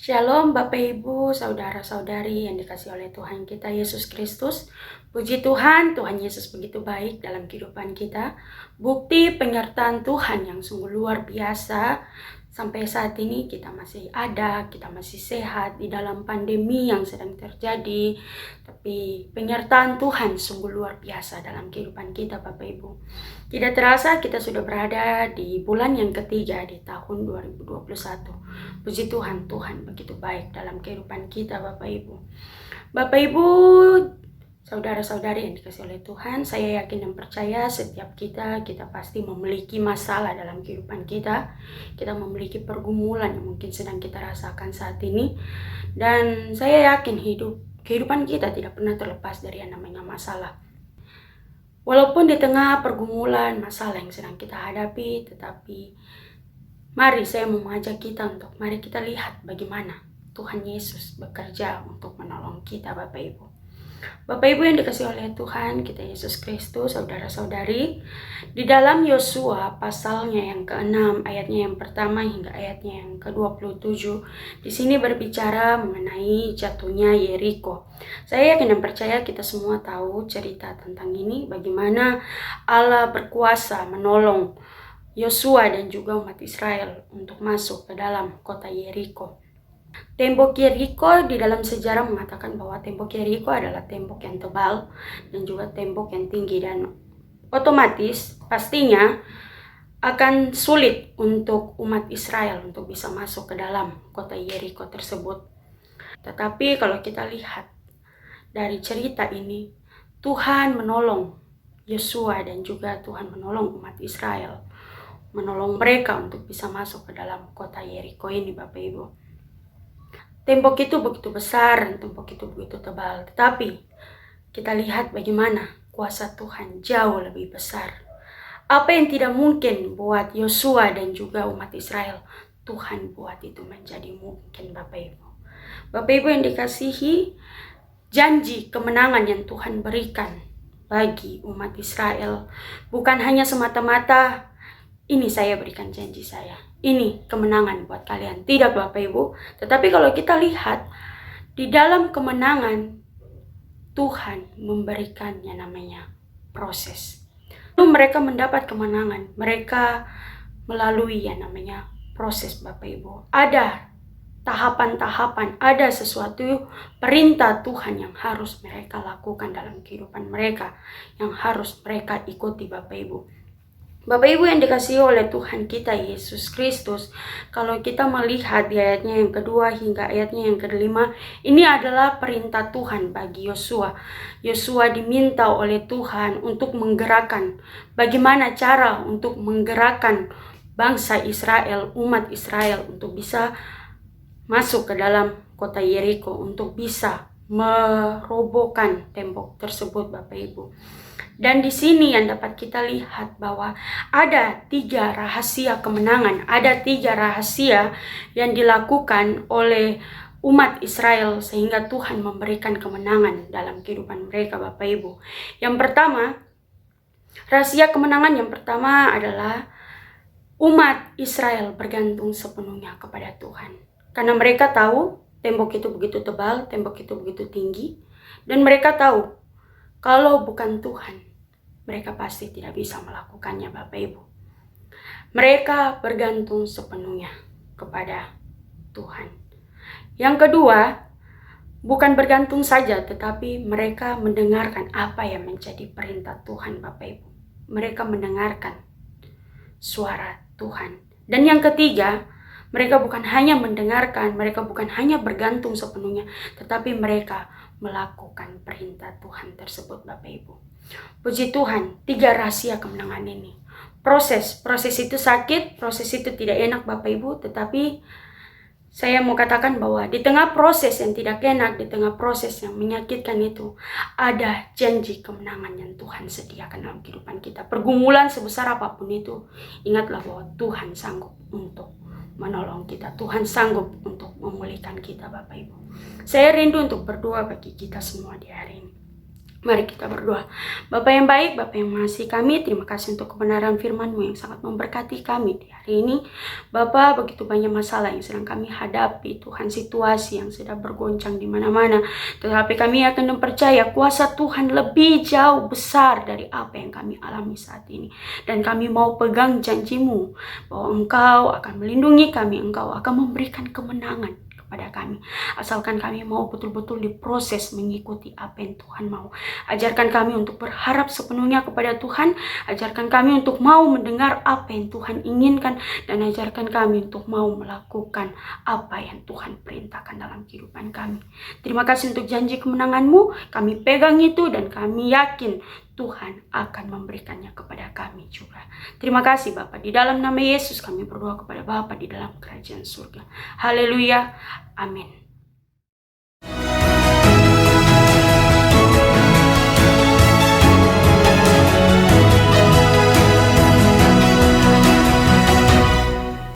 Shalom Bapak Ibu, saudara-saudari yang dikasihi oleh Tuhan kita Yesus Kristus. Puji Tuhan, Tuhan Yesus begitu baik dalam kehidupan kita. Bukti penyertaan Tuhan yang sungguh luar biasa. Sampai saat ini kita masih ada, kita masih sehat di dalam pandemi yang sedang terjadi. Tapi penyertaan Tuhan sungguh luar biasa dalam kehidupan kita Bapak Ibu. Tidak terasa kita sudah berada di bulan yang ketiga di tahun 2021. Puji Tuhan, Tuhan begitu baik dalam kehidupan kita Bapak Ibu. Bapak Ibu, saudara-saudari yang dikasihi oleh Tuhan, saya yakin dan percaya setiap kita pasti memiliki masalah dalam kehidupan kita. Kita memiliki pergumulan yang mungkin sedang kita rasakan saat ini. Dan saya yakin kehidupan kita tidak pernah terlepas dari yang namanya masalah. Walaupun di tengah pergumulan, masalah yang sedang kita hadapi, tetapi mari saya mau mengajak kita untuk mari kita lihat bagaimana Tuhan Yesus bekerja untuk menolong kita Bapak Ibu. Bapak Ibu yang dikasihi oleh Tuhan kita Yesus Kristus, saudara-saudari, di dalam Yosua pasalnya yang ke-6 ayatnya yang pertama hingga ayatnya yang ke-27, di sini berbicara mengenai jatuhnya Yeriko. Saya yakin dan percaya kita semua tahu cerita tentang ini, bagaimana Allah berkuasa menolong Yosua dan juga umat Israel untuk masuk ke dalam kota Yeriko. Tembok Yeriko di dalam sejarah mengatakan bahwa tembok Yeriko adalah tembok yang tebal dan juga tembok yang tinggi, dan otomatis pastinya akan sulit untuk umat Israel untuk bisa masuk ke dalam kota Yeriko tersebut. Tetapi kalau kita lihat dari cerita ini, Tuhan menolong Yosua dan juga Tuhan menolong umat Israel, menolong mereka untuk bisa masuk ke dalam kota Yeriko ini Bapak Ibu. Tembok itu begitu besar dan tembok itu begitu tebal, tetapi kita lihat bagaimana kuasa Tuhan jauh lebih besar. Apa yang tidak mungkin buat Yosua dan juga umat Israel, Tuhan buat itu menjadi mungkin Bapak Ibu. Bapak Ibu yang dikasihi, janji kemenangan yang Tuhan berikan bagi umat Israel bukan hanya semata-mata ini saya berikan janji saya, ini kemenangan buat kalian. Tidak Bapak Ibu. Tetapi kalau kita lihat di dalam kemenangan, Tuhan memberikan yang namanya proses. Lalu mereka mendapat kemenangan, mereka melalui yang namanya proses Bapak Ibu. Ada tahapan-tahapan, ada sesuatu perintah Tuhan yang harus mereka lakukan dalam kehidupan mereka, yang harus mereka ikuti Bapak Ibu. Bapak Ibu yang dikasihi oleh Tuhan kita Yesus Kristus, kalau kita melihat di ayatnya yang kedua hingga ayatnya yang kelima, ini adalah perintah Tuhan bagi Yosua. Yosua diminta oleh Tuhan untuk menggerakkan bagaimana cara untuk menggerakkan bangsa Israel, umat Israel untuk bisa masuk ke dalam kota Yeriko, untuk bisa merobohkan tembok tersebut Bapak Ibu. Dan di sini yang dapat kita lihat bahwa ada 3 rahasia kemenangan, ada 3 rahasia yang dilakukan oleh umat Israel sehingga Tuhan memberikan kemenangan dalam kehidupan mereka Bapak Ibu. Yang pertama, rahasia kemenangan yang pertama adalah umat Israel bergantung sepenuhnya kepada Tuhan. Karena mereka tahu tembok itu begitu tebal, tembok itu begitu tinggi, dan mereka tahu kalau bukan Tuhan, mereka pasti tidak bisa melakukannya Bapak Ibu. Mereka bergantung sepenuhnya kepada Tuhan. Yang kedua, bukan bergantung saja, tetapi mereka mendengarkan apa yang menjadi perintah Tuhan Bapak Ibu. Mereka mendengarkan suara Tuhan. Dan yang ketiga, mereka bukan hanya mendengarkan, mereka bukan hanya bergantung sepenuhnya, tetapi mereka melakukan perintah Tuhan tersebut Bapak Ibu. Puji Tuhan, 3 rahasia kemenangan ini. Proses itu sakit, proses itu tidak enak Bapak Ibu, tetapi saya mau katakan bahwa di tengah proses yang tidak enak, di tengah proses yang menyakitkan itu, ada janji kemenangan yang Tuhan sediakan dalam kehidupan kita. Pergumulan sebesar apapun itu, ingatlah bahwa Tuhan sanggup untuk menolong kita. Tuhan sanggup untuk memulihkan kita Bapak Ibu. Saya rindu untuk berdoa bagi kita semua di hari ini. Mari kita berdoa. Bapa yang baik, Bapa yang mengasihi kami, terima kasih untuk kebenaran firman-Mu yang sangat memberkati kami di hari ini. Bapa, begitu banyak masalah yang sedang kami hadapi, Tuhan, situasi yang sedang bergoncang di mana-mana. Tetapi kami akan percaya kuasa Tuhan lebih jauh besar dari apa yang kami alami saat ini. Dan kami mau pegang janji-Mu bahwa Engkau akan melindungi kami, Engkau akan memberikan kemenangan kepada kami. Asalkan kami mau betul-betul diproses mengikuti apa yang Tuhan mau. Ajarkan kami untuk berharap sepenuhnya kepada Tuhan. Ajarkan kami untuk mau mendengar apa yang Tuhan inginkan. Dan ajarkan kami untuk mau melakukan apa yang Tuhan perintahkan dalam kehidupan kami. Terima kasih untuk janji kemenangan-Mu. Kami pegang itu dan kami yakin Tuhan akan memberikannya kepada kami juga. Terima kasih Bapa. Di dalam nama Yesus kami berdoa kepada Bapa di dalam kerajaan surga. Haleluya. Amin.